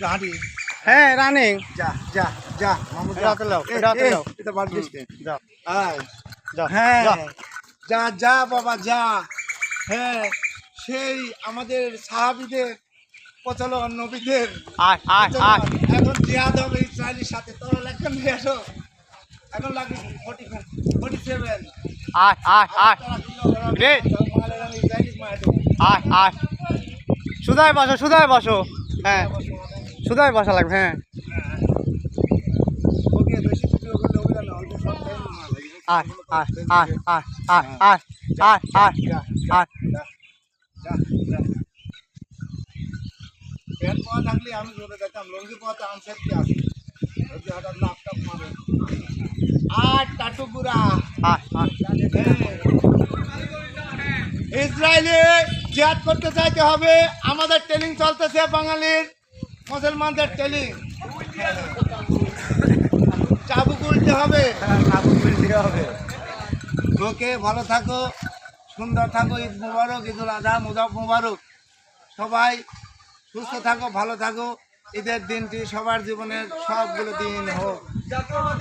হাঁটি হ্যাঁ রানিং। যা যা যা মামু যা এটা লাও, এটা লাও। এটা বাদ দিস নে। যাও আয় যাও হ্যাঁ যাও। যা যা বাবা যা। হ্যাঁ সেই আমাদের সাহাবীদের প্রচলন নবীদের আয় আয় আয় প্রচলন। এখন জিহাদ হবে ইসরায়েলের সাথে তোরা লেখা নিয়ে আসো। এখন লাগবে 47 আয় আয় আয় রে আয় আয়। সুদায় বসো সুদায় বসো। হ্যাঁ সুদায় বসা লাগবে। হ্যাঁ ওকে বেশি ভিডিও করলে হবে না অল্প শর্ট টাইম না লাগে আয় আয় আয় আয় আয় আয় আয় আয় আয়। প্যান্ট পাওয়া থাকলে আমি জোরে দেখতাম লঙ্গি পাওয়াতে আনসার কি আছে ওই যে হঠাৎ লাপটপ মারে আর টাটুকুরা আয় আয়। ইসরায়েলে জিহাদ করতে চাইতে হবে আমাদের ট্রেনিং চলতেছে বাঙালির মুসলমানদের ট্রেনিং চাবুক উল্টে হবে ওকে ভালো থাকো সুন্দর থাকো ঈদ মুবারক ঈদুল আজহা মুবারক সবাই সুস্থ থাকো ভালো থাকো ঈদের দিনটি সবার জীবনের সবগুলো দিন হোক।